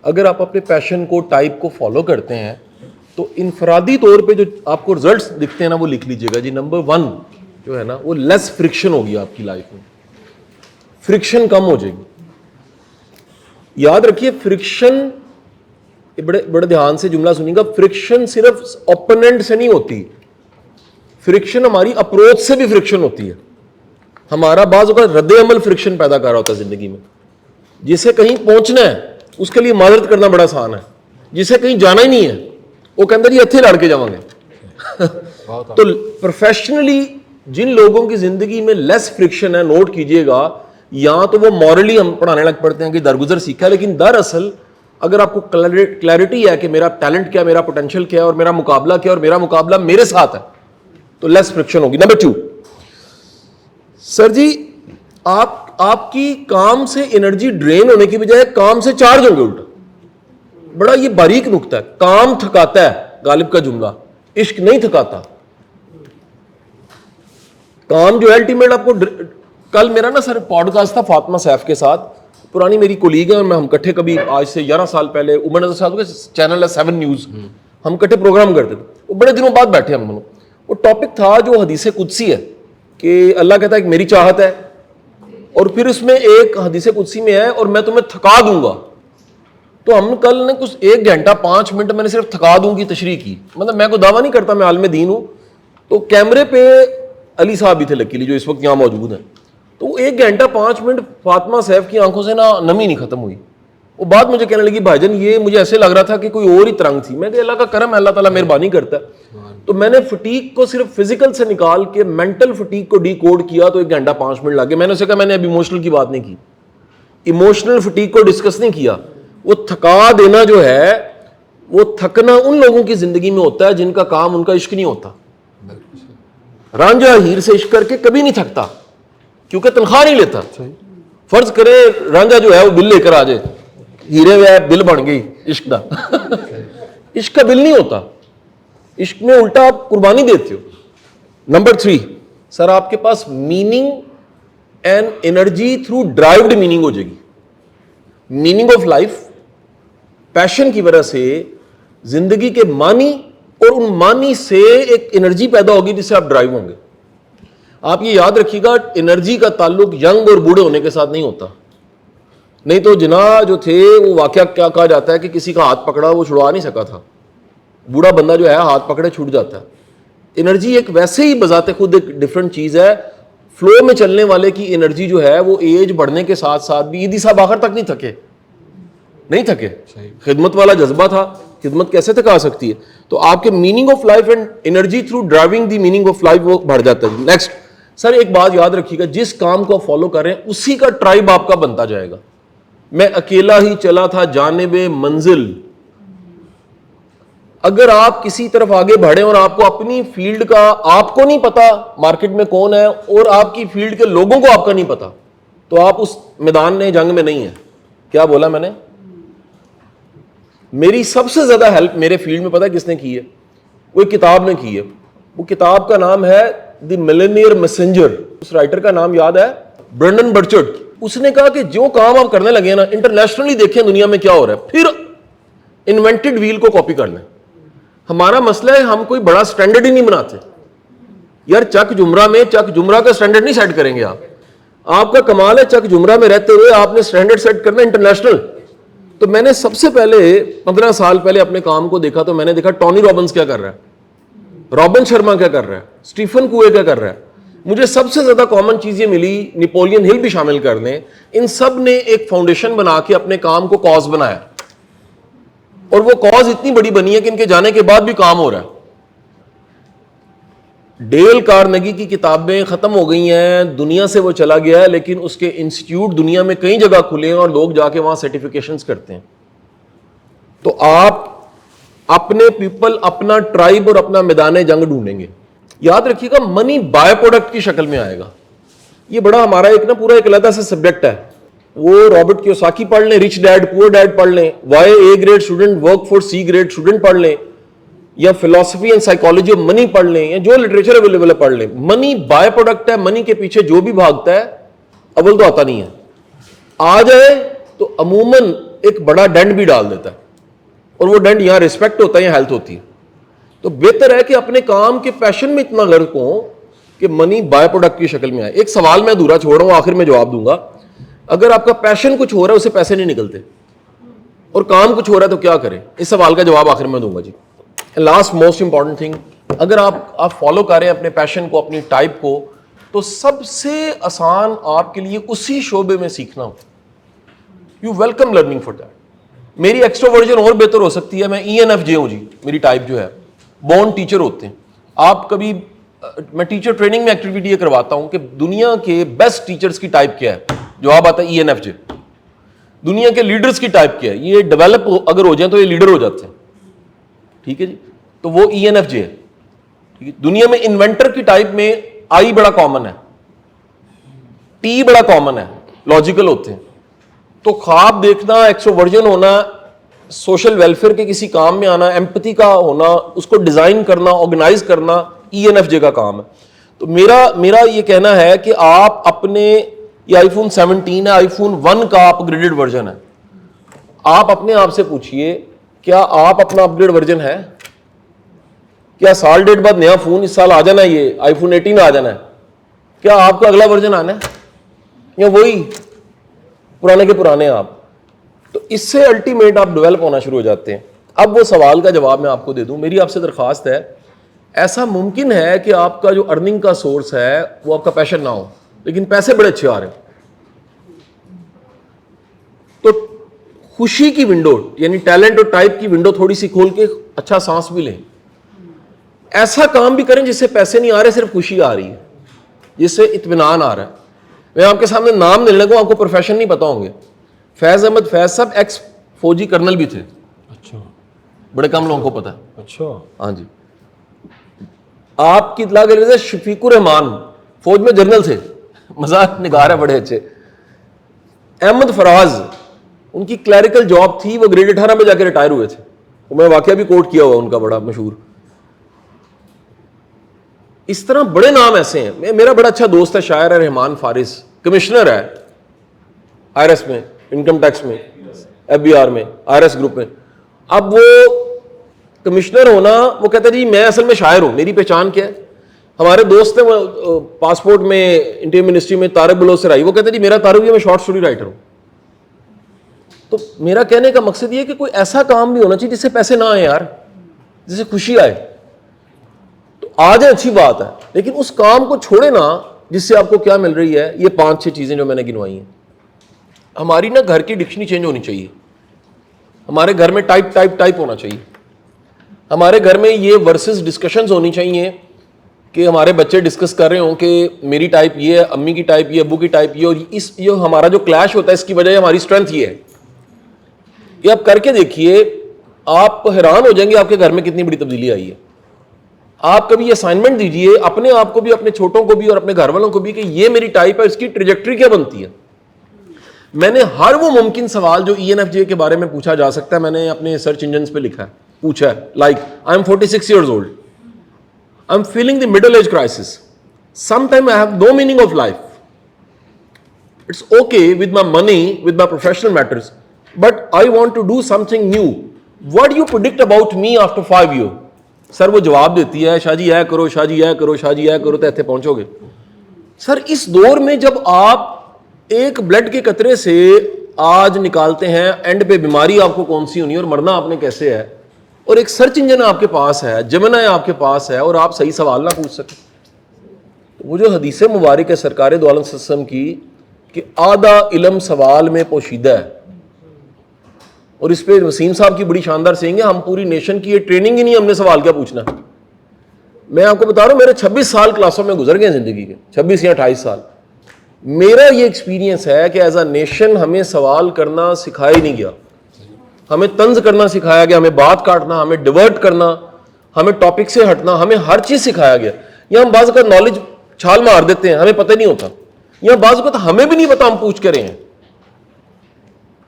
اگر آپ اپنے پیشن کو ٹائپ کو فالو کرتے ہیں تو انفرادی طور پہ جو آپ کو رزلٹس دکھتے ہیں نا وہ لکھ لیجئے گا جی. نمبر 1 جو ہے نا وہ لیس فرکشن ہوگی آپ کی لائف میں, فرکشن کم ہو جائے گی. یاد رکھیے فرکشن, بڑے دھیان سے جملہ سنیے گا, فرکشن صرف اوپوننٹ سے نہیں ہوتی, فرکشن ہماری اپروچ سے بھی فرکشن ہوتی ہے. ہمارا بعض اوقات رد عمل فرکشن پیدا کر رہا ہوتا ہے زندگی میں. جسے کہیں پہنچنا ہے اس کے لیے معذرت کرنا بڑا آسان ہے, جسے کہیں جانا ہی نہیں ہے وہ کہ اندر یہ اتھے لڑ کے جاؤں گے. تو پروفیشنلی جن لوگوں کی زندگی میں لیس فرکشن ہے, نوٹ کیجئے گا, یا تو وہ مورلی ہم پڑھانے لگ پڑتے ہیں کہ درگزر سیکھا, لیکن دراصل اگر آپ کو کلیئرٹی ہے کہ میرا ٹیلنٹ کیا, میرا پوٹینشیل کیا ہے اور میرا مقابلہ کیا, اور میرا مقابلہ میرے ساتھ ہے, تو لیس فرکشن ہوگی. نمبر 2, سر جی آپ کی کام سے انرجی ڈرین ہونے کی بجائے کام سے چارج ہوں گے الٹا. بڑا یہ باریک نکتہ ہے. کام تھکاتا ہے, غالب کا جملہ, عشق نہیں تھکاتا. کام جو ہے الٹیمیٹ آپ کو. کل میرا نا سر پوڈ کاسٹ تھا فاطمہ سیف کے ساتھ, پرانی میری کولیگ ہے, اور ہم کٹھے کبھی آج سے 11 سال پہلے عمر نظر صاحب کے چینل ہے 7 نیوز, ہم کٹھے پروگرام کرتے تھے. وہ بڑے دنوں بعد بیٹھے ہم دونوں. وہ ٹاپک تھا جو حدیث قدسی ہے کہ اللہ کہتا ہے کہ میری چاہت ہے, اور پھر اس میں ایک حدیث قدسی میں ہے اور میں تمہیں تھکا دوں گا. تو ہم کل نے کچھ 1 گھنٹہ 5 منٹ میں نے صرف تھکا دوں گی تشریح کی. مطلب میں کوئی دعویٰ نہیں کرتا میں عالم دین ہوں. تو کیمرے پہ علی صاحب بھی تھے لکیلی جو اس وقت یہاں موجود ہیں. تو 1 گھنٹہ 5 منٹ فاطمہ سیف کی آنکھوں سے نا نمی نہیں ختم ہوئی. وہ بات مجھے کہنے لگی بھائی جان یہ مجھے ایسے لگ رہا تھا کہ کوئی اور ہی ترنگ تھی. میں کہ اللہ کا کرم ہے, اللہ تعالیٰ مہربانی کرتا ہے. تو میں نے فٹیک کو صرف فزیکل سے نکال کے مینٹل فٹیک کو ڈی کوڈ کیا تو 1 گھنٹہ 5 منٹ لگے. میں نے اسے کہا میں نے ابھی ایموشنل کی بات نہیں کی, ایموشنل فٹیک کو ڈسکس نہیں کیا. وہ تھکا دینا جو ہے, وہ تھکنا ان لوگوں کی زندگی میں ہوتا ہے جن کا کام ان کا عشق نہیں ہوتا. رانجھا ہیر سے عشق کر کے کبھی نہیں تھکتا کیونکہ تنخواہ نہیں لیتا. فرض کرے رانجھا جو ہے وہ بل لے کر آ جائے, ہیرے ہوئے بل بن گئی عشق دا. عشق کا بل نہیں ہوتا, عشق میں الٹا آپ قربانی دیتے ہو. نمبر 3, سر آپ کے پاس meaning and energy through derived meaning ہو جائے گی. میننگ آف لائف, پیشن کی وجہ سے زندگی کے معنی, اور ان معنی سے ایک انرجی پیدا ہوگی جس سے آپ ڈرائیو ہوں گے. آپ یہ یاد رکھیے گا انرجی کا تعلق ینگ اور بوڑھے ہونے کے ساتھ نہیں ہوتا. نہیں تو جناح جو تھے وہ واقعہ کیا کہا جاتا ہے کہ کسی کا ہاتھ پکڑا وہ چھڑوا نہیں سکا تھا. بوڑھا بندہ جو ہے ہاتھ پکڑے چھوٹ جاتا ہے. انرجی ایک ویسے ہی بذات خود ایک ڈفرنٹ چیز ہے. فلو میں چلنے والے کی انرجی جو ہے وہ ایج بڑھنے کے ساتھ ساتھ بھی, عیدی صاحب آخر تک نہیں تھکے. خدمت والا جذبہ تھا, خدمت کیسے تھکا سکتی ہے. تو آپ کے meaning of life and energy through driving the meaning of life وہ بڑھ جاتا ہے. نیکسٹ سر ایک بات یاد رکھیے گا, جس کام کو آپ فالو کر رہے ہیں اسی کا ٹرائب آپ کا بنتا جائے گا. میں اکیلا ہی چلا تھا جانب منزل. اگر آپ کسی طرف آگے بڑھیں اور آپ کو اپنی فیلڈ کا آپ کو نہیں پتا مارکیٹ میں کون ہے, اور آپ کی فیلڈ کے لوگوں کو آپ کا نہیں پتا, تو آپ اس میدان میں جنگ میں نہیں ہیں. کیا بولا میں نے؟ میری سب سے زیادہ ہیلپ میرے فیلڈ میں پتا کس نے کی ہے؟ وہ ایک کتاب نے کی ہے. وہ کتاب کا نام ہے دی ملینئر میسنجر. اس رائٹر کا نام یاد ہے, برینڈن برچرڈ. اس نے کہا کہ جو کام آپ کرنے لگے ہیں نا, انٹرنیشنلی دیکھیں دنیا میں کیا ہو رہا ہے, پھر انوینٹڈ ویل کو کاپی کر لیں. ہمارا مسئلہ ہے ہم کوئی بڑا سٹینڈرڈ ہی نہیں بناتے. یار چک جمرہ میں چک جمرہ کا سٹینڈرڈ نہیں سیٹ کریں گے آپ. آپ کا کمال ہے چک جمرہ میں رہتے ہوئے آپ نے سٹینڈرڈ سیٹ کرنا انٹرنیشنل. تو میں نے سب سے پہلے 15 سال پہلے اپنے کام کو دیکھا تو میں نے دیکھا ٹونی رابنس کیا کر رہا ہے, رابن شرما کیا کر رہا ہے, اسٹیفن کوے کیا کر رہا ہے. مجھے سب سے زیادہ کامن چیز یہ ملی, نیپولین ہل بھی شامل کر لیں, ان سب نے ایک فاؤنڈیشن بنا کے اپنے کام کو کاز بنایا, اور وہ کاز اتنی بڑی بنی ہے کہ ان کے جانے کے بعد بھی کام ہو رہا ہے. ڈیل کارنگی کی کتابیں ختم ہو گئی ہیں, دنیا سے وہ چلا گیا ہے, لیکن اس کے انسٹیٹیوٹ دنیا میں کئی جگہ کھلے ہیں اور لوگ جا کے وہاں سرٹیفکیشنز کرتے ہیں. تو آپ اپنے پیپل, اپنا ٹرائب اور اپنا میدان جنگ ڈھونڈیں گے. یاد رکھیے گا منی بائی پروڈکٹ کی شکل میں آئے گا. یہ بڑا ہمارا ایک نا پورا ایک علیحدہ سے سبجیکٹ ہے. وہ رابرٹ کیوساکی پڑھ لیں, رچ ڈیڈ پور ڈیڈ پڑھ لیں, why A grade student work for C grade student پڑھ لیں, یا فلسفی اینڈ سائیکالوجی آف منی پڑھ لیں, یا جو لٹریچر اویلیبل ہے پڑھ لیں. منی بائی پروڈکٹ ہے, منی کے پیچھے جو بھی بھاگتا ہے اول تو آتا نہیں ہے. آ جائے تو عموماً ایک بڑا ڈینٹ بھی ڈال دیتا ہے, اور وہ ڈینٹ یہاں رسپیکٹ ہوتا ہے یا ہیلتھ ہوتی ہے. تو بہتر ہے کہ اپنے کام کے پیشن میں اتنا غرق ہوں کہ منی بائی پروڈکٹ کی شکل میں آئے. ایک سوال میں ادھورا چھوڑ رہا ہوں, آخر میں جواب دوں گا. اگر آپ کا پیشن کچھ ہو رہا ہے, اسے پیسے نہیں نکلتے, اور کام کچھ ہو رہا ہے تو کیا کریں؟ اس سوال کا جواب آخر میں دوں گا جی. لاسٹ موسٹ امپورٹنٹ تھنگ, اگر آپ فالو کر رہے ہیں اپنے پیشن کو, اپنی ٹائپ کو, تو سب سے آسان آپ کے لیے اسی شعبے میں سیکھنا ہو. You welcome learning for that. میری ایکسٹروورژن اور بہتر ہو سکتی ہے, میں ENFJ ہوں جی, میری ٹائپ جو ہے. بورن ٹیچر ہوتے ہیں آپ. کبھی میں ٹیچر ٹریننگ میں ایکٹیویٹی یہ کرواتا ہوں کہ دنیا کے بیسٹ ٹیچرز کی ٹائپ کیا ہے, جواب آتا ہے ENFJ. دنیا کے لیڈرز کی ٹائپ کیا ہے, یہ ڈیولپ اگر ہو جائیں تو یہ لیڈر ہو جاتے ہیں, ٹھیک ہے جی, تو وہ ENFJ ہے. دنیا میں انوینٹر کی ٹائپ میں I بڑا کامن ہے, T بڑا کامن ہے, لاجیکل ہوتے ہیں. تو خواب دیکھنا, ایکسٹروورژن ہونا, سوشل ویلفیئر کے کسی کام میں آنا, ایمپتھی کا ہونا, اس کو ڈیزائن کرنا, آرگنائز کرنا, ENFJ کا کام ہے. تو میرا یہ کہنا ہے کہ آپ اپنے, یہ آئی فون 17 ہے, آئی فون 1 کا اپ گریڈڈ ورژن ہے. آپ اپنے آپ سے پوچھئے کیا آپ اپنا اپ گریڈ ورژن ہے؟ کیا سال ڈیڑھ بعد نیا فون اس سال آ جانا ہے, یہ آئی فون 18 آ جانا ہے؟ کیا آپ کا اگلا ورژن آنا ہے یا وہی پرانے کے پرانے آپ؟ تو اس سے الٹیمیٹ آپ ڈیولپ ہونا شروع ہو جاتے ہیں. اب وہ سوال کا جواب میں آپ کو دے دوں. میری آپ سے درخواست ہے, ایسا ممکن ہے کہ آپ کا جو ارننگ کا سورس ہے وہ آپ کا پیشن نہ ہو, لیکن پیسے بڑے اچھے آ رہے ہیں. تو خوشی کی ونڈو, یعنی ٹیلنٹ اور ٹائپ کی ونڈو تھوڑی سی کھول کے اچھا سانس بھی لیں. ایسا کام بھی کریں جس سے پیسے نہیں آ رہے, صرف خوشی آ رہی ہے, جس سے اطمینان آ رہا ہے. میں آپ کے سامنے نام نہیں لگوں, آپ کو پروفیشن نہیں پتا ہوں گے. فیض احمد فیض صاحب ایکس فوجی کرنل بھی تھے. اچھا, بڑے کم لوگوں کو پتا ہے. اچھا, ہاں جی. آپ کی اطلاع کے لیے شفیق الرحمان فوج میں جنرل تھے, مزاح نگار ہے بڑے اچھے. احمد فراز, ان کی کلیریکل جاب تھی, وہ گریڈ 18 میں جا کے ریٹائر ہوئے تھے. میں واقعہ بھی کوٹ کیا ہوا ان کا بڑا مشہور. اس طرح بڑے نام ایسے ہیں. میرا بڑا اچھا دوست ہے, شاعر ہے, رحمان فارس, کمشنر ہے IRS میں, انکم ٹیکس میں, FBR میں, IRS گروپ میں. اب وہ کمشنر ہونا, وہ کہتا ہے جی میں اصل میں شاعر ہوں, میری پہچان کیا ہے؟ ہمارے دوست ہیں وہ پاسپورٹ میں انٹیریئر منسٹری میں, طارق بلوچ سرائی, وہ کہتے ہیں جی میرا تعارف ہے میں شارٹ سٹوری رائٹر ہوں. تو میرا کہنے کا مقصد یہ ہے کہ کوئی ایسا کام بھی ہونا چاہیے جس سے پیسے نہ آئے یار, جس سے خوشی آئے. تو آ جائے اچھی بات ہے, لیکن اس کام کو چھوڑے نا جس سے آپ کو کیا مل رہی ہے. یہ 5-6 چیزیں جو میں نے گنوائی ہیں. ہماری نا گھر کی ڈکشنری چینج ہونی چاہیے. ہمارے گھر میں ٹائپ ہونا چاہیے. ہمارے گھر میں یہ ورسز ڈسکشنز ہونی چاہیے کہ ہمارے بچے ڈسکس کر رہے ہوں کہ میری ٹائپ یہ ہے, امی کی ٹائپ یہ, ابو کی ٹائپ یہ, اور یہ ہمارا جو کلیش ہوتا ہے اس کی وجہ ہماری اسٹرینتھ یہ ہے. یہ آپ کر کے دیکھیے, آپ حیران ہو جائیں گے آپ کے گھر میں کتنی بڑی تبدیلی آئی ہے. آپ کبھی یہ اسائنمنٹ دیجئے اپنے آپ کو بھی, اپنے چھوٹوں کو بھی اور اپنے گھر والوں کو بھی کہ یہ میری ٹائپ ہے, اس کی ٹریجیکٹری کیا بنتی ہے. میں نے ہر وہ ممکن سوال جو ENFJ کے بارے میں پوچھا جا سکتا ہے میں نے اپنے سرچ انجنز پہ لکھا ہے, پوچھا ہے. Like I am 46 years old, I am feeling the middle age crisis, some time I have no meaning of life, it's okay with my money, with my professional matters, but I want to do something new. What you predict about me after 5 years؟ Sir وہ جواب دیتی ہے شاہ جی یہ کرو, شاہ جی یہ کرو, شاہ جی یہ کرو, تو ایتھے پہنچو گے. سر اس دور میں جب آپ ایک بلڈ کے قطرے سے آج نکالتے ہیں, اینڈ پہ بیماری آپ کو کون سی ہونی ہے اور مرنا آپ نے کیسے ہے, اور ایک سرچ انجن آپ کے پاس ہے, جمنا آپ کے پاس ہے, اور آپ صحیح سوال نہ پوچھ سکیں. وہ جو حدیث مبارک ہے سرکار دو عالم صلی اللہ علیہ وسلم کی کہ آدھا علم سوال میں پوشیدہ ہے, اور اس پہ وسیم صاحب کی بڑی شاندار سینگ ہے, ہم پوری نیشن کی یہ ٹریننگ ہی نہیں, ہم نے سوال کیا پوچھنا. میں آپ کو بتا رہا ہوں میرے 26 سال کلاسوں میں گزر گئے زندگی کے, 26 یا 28 سال. میرا یہ ایکسپیرینس ہے کہ ایز اے نیشن ہمیں سوال کرنا سکھایا ہی نہیں گیا, ہمیں طنز کرنا سکھایا گیا, ہمیں بات کاٹنا, ہمیں ڈیورٹ کرنا, ہمیں ٹاپک سے ہٹنا, ہمیں ہر چیز سکھایا گیا. یا ہم بعض اوقات نالج چھال مار دیتے ہیں, ہمیں پتہ نہیں ہوتا, یا بعض اوقات ہمیں بھی نہیں پتا ہم پوچھ کے رہے ہیں.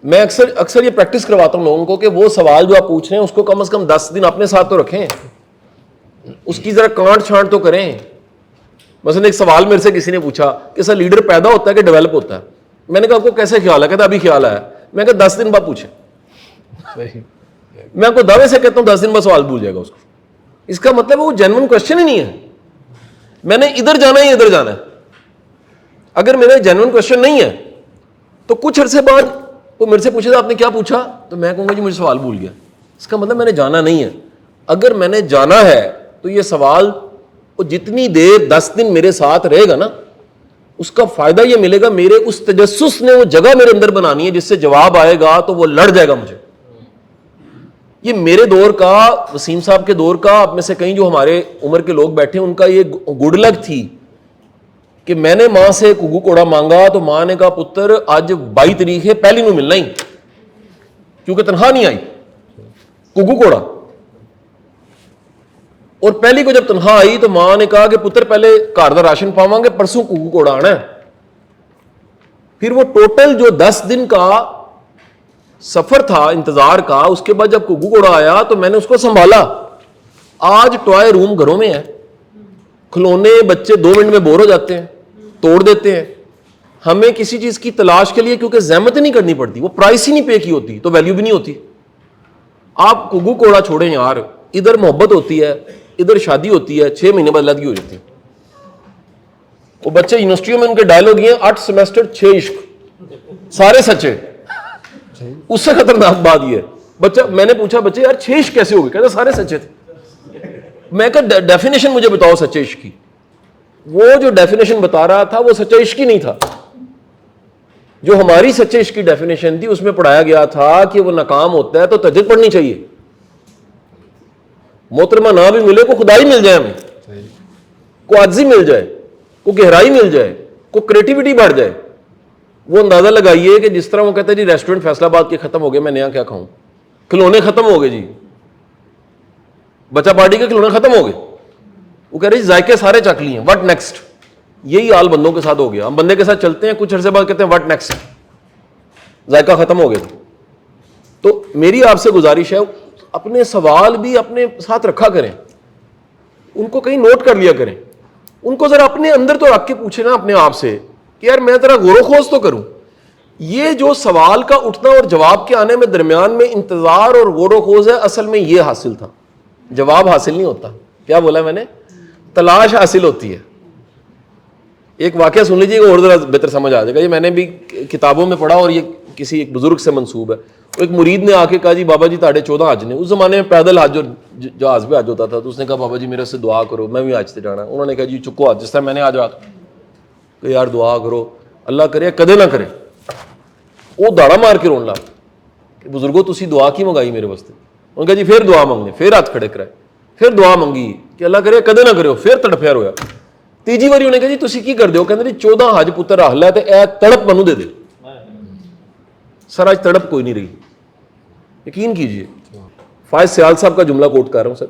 میں اکثر یہ پریکٹس کرواتا ہوں لوگوں کو کہ وہ سوال جو آپ پوچھ رہے ہیں اس کو کم از کم 10 دن اپنے ساتھ تو رکھیں, اس کی ذرا کانٹ چھانٹ تو کریں. مثلا ایک سوال میرے سے کسی نے پوچھا کہ سر لیڈر پیدا ہوتا ہے کہ ڈیولپ ہوتا ہے؟ میں نے کہا آپ کو کیسے خیال ہے؟ کہتا ابھی خیال آیا. میں کہا 10 دن بعد پوچھیں. میں آپ کو دعوے سے کہتا ہوں 10 دن بعد سوال بھول جائے گا اس کو. اس کا مطلب وہ جینوئن کوشچن ہی نہیں ہے. میں نے ادھر جانا ہے ادھر جانا ہے. اگر میرا جینوئن کوشچن نہیں ہے تو کچھ عرصے بعد وہ میرے سے پوچھے آپ نے کیا پوچھا, تو میں کہوں گا جی مجھے سوال بھول گیا. اس کا مطلب میں نے جانا نہیں ہے. اگر میں نے جانا ہے تو یہ سوال وہ جتنی دیر 10 دن میرے ساتھ رہے گا نا, اس کا فائدہ یہ ملے گا, میرے اس تجسس نے وہ جگہ میرے اندر بنانی ہے جس سے جواب آئے گا تو وہ لڑ جائے گا مجھے. یہ میرے دور کا, وسیم صاحب کے دور کا, آپ میں سے کہیں جو ہمارے عمر کے لوگ بیٹھے ان کا یہ گڈ لک تھی کہ میں نے ماں سے کگو کوڑا مانگا تو ماں نے کہا پتر آج 22 تاریخ ہے, پہلی نو ملنا ہی, کیونکہ تنہا نہیں آئی کگو کوڑا. اور پہلی کو جب تنہا آئی تو ماں نے کہا کہ پتر پہلے گھر دا راشن پاواں گے, پرسوں کگو کوڑا آنا ہے. پھر وہ ٹوٹل جو 10 دن کا سفر تھا انتظار کا, اس کے بعد جب کگو کوڑا آیا تو میں نے اس کو سنبھالا. آج ٹوائے روم گھروں میں ہے, کھلونے بچے 2 منٹ میں بور ہو جاتے ہیں, توڑ دیتے ہیں. ہمیں کسی چیز کی تلاش کے لیے کیونکہ زحمت نہیں کرنی پڑتی, وہ پرائس ہی نہیں پے کی ہوتی تو ویلیو بھی نہیں ہوتی. آپ کگو کوڑا چھوڑیں یار, ادھر محبت ہوتی ہے, ادھر شادی ہوتی ہے, 6 مہینے بعد لادگی ہو جاتی ہے. وہ بچے یونیورسٹیوں میں ان کے ڈائلاگ یہ 8 سیمسٹر 6 عشق, سارے سچے. اس سے خطرناک بات یہ ہے, بچہ میں نے پوچھا بچے یار 6 عشق کیسے ہو گئے, کہتے سارے سچے تھے. میں کہا ڈیفینیشن مجھے بتاؤ سچے عشق کی. وہ جو ڈیفینیشن بتا رہا تھا وہ سچا عشق ہی نہیں تھا. جو ہماری سچے عشق کی ڈیفینیشن تھی اس میں پڑھایا گیا تھا کہ وہ ناکام ہوتا ہے تو تہجد پڑھنی چاہیے, محترمہ نہ بھی ملے کو خدائی مل جائے, ہمیں کو عاجزی مل جائے, کو گہرائی مل جائے, کو کریٹیوٹی بڑھ جائے. وہ اندازہ لگائیے کہ جس طرح وہ کہتے ہیں جی ریسٹورنٹ فیصلہ آباد کے ختم ہو گئے, میں نیا کیا کھاؤں, کھلونے ختم ہو گئے جی, بچہ پارٹی کے کھلونے ختم ہو گئے, وہ کہہ رہے جی ذائقے سارے چکھ لیے ہیں, وٹ نیکسٹ. یہی حال بندوں کے ساتھ ہو گیا. ہم بندے کے ساتھ چلتے ہیں, کچھ عرصے بعد کہتے ہیں وٹ نیکسٹ, ذائقہ ختم ہو گیا. تو میری آپ سے گزارش ہے اپنے سوال بھی اپنے ساتھ رکھا کریں, ان کو کہیں نوٹ کر لیا کریں, ان کو ذرا اپنے اندر تو رکھ کے پوچھیں نا اپنے آپ سے کہ یار میں ذرا غور و خوض تو کروں. یہ جو سوال کا اٹھنا اور جواب کے آنے میں درمیان میں انتظار اور غور و خوض ہے, اصل میں یہ حاصل تھا, جواب حاصل نہیں ہوتا. کیا بولا میں نے, تلاش حاصل ہوتی ہے. ایک واقعہ سن لیجیے اور ذرا بہتر سمجھ آ جائے گا. یہ میں نے بھی کتابوں میں پڑھا اور یہ کسی ایک بزرگ سے منسوب ہے. ایک مرید نے آ کے کہا جی بابا جی تاڑے 14 حج نے. اس زمانے میں پیدل حج اور جہاز پہ حج ہوتا تھا. تو اس نے کہا بابا جی میرے سے دعا کرو, میں بھی حج سے جانا. انہوں نے کہا جی چکو حج, جس طرح میں نے آج کہ یار دعا کرو, اللہ کرے کدے نہ کرے. وہ داڑا مار کے رون لگا کہ بزرگوں تسی دعا کی منگائی میرے واسطے. انہوں نے کہا جی پھر دعا منگنے, پھر ہاتھ کھڑے کرائے, پھر دعا منگی کہ اللہ کرے کدے نہ کرے, پھر تڑفیا رویا. تیجی باری انہیں کہا جی تسی کی کر دیو, کہندے جی 14 حج پتر رہ لے تے اے تڑپ منو دے دے. سر آج تڑپ کوئی نہیں رہی, یقین کیجئے. فائز سیال صاحب کا جملہ کوٹ کر رہا ہوں سر.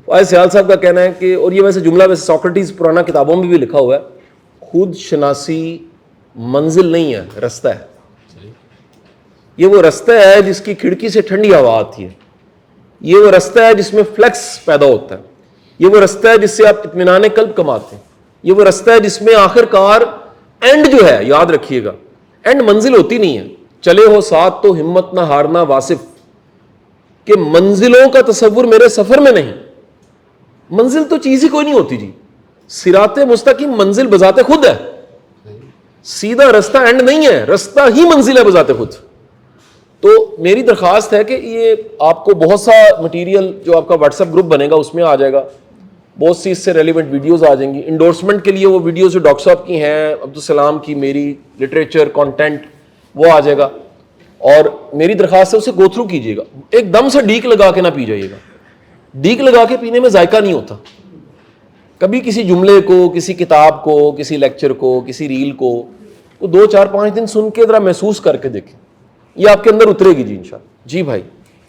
فائز سیال صاحب کا کہنا ہے کہ, اور یہ ویسے جملہ ویسے سوکریٹیز پرانا کتابوں میں بھی لکھا ہوا ہے, خود شناسی منزل نہیں ہے, رستہ ہے. یہ وہ رستہ ہے جس کی کھڑکی سے ٹھنڈی ہوا آتی ہے. یہ وہ رستہ ہے جس میں فلیکس پیدا ہوتا ہے. یہ وہ رستہ ہے جس سے آپ اطمینان قلب کماتے ہیں. یہ وہ رستہ ہے جس میں آخر کار اینڈ جو ہے, یاد رکھیے گا, اینڈ منزل ہوتی نہیں ہے. چلے ہو ساتھ تو ہمت نہ ہارنا واصف, کہ منزلوں کا تصور میرے سفر میں نہیں. منزل تو چیز ہی کوئی نہیں ہوتی جی. صراط مستقیم منزل بذات خود ہے, سیدھا رستہ اینڈ نہیں ہے, رستہ ہی منزل ہے بذات خود. تو میری درخواست ہے کہ یہ آپ کو بہت سا مٹیریل جو آپ کا واٹس ایپ گروپ بنے گا اس میں آ جائے گا, بہت سی اس سے ریلیونٹ ویڈیوز آ جائیں گی. انڈورسمنٹ کے لیے وہ ویڈیوز جو ڈاکٹر صاحب کی ہیں, عبدالسلام کی, میری لٹریچر کانٹینٹ وہ آ جائے گا. اور میری درخواست ہے اسے گو تھرو کیجیے گا. ایک دم سے ڈیک لگا کے نہ پی جائیے گا. ڈیک لگا کے پینے میں ذائقہ نہیں ہوتا. کبھی کسی جملے کو, کسی کتاب کو, کسی لیکچر کو, کسی ریل کو وہ 2 4 5 دن سن کے ذرا محسوس کر کے دیکھیں, یہ آپ کے اندر اترے گی جی انشاءاللہ. جی بھائی.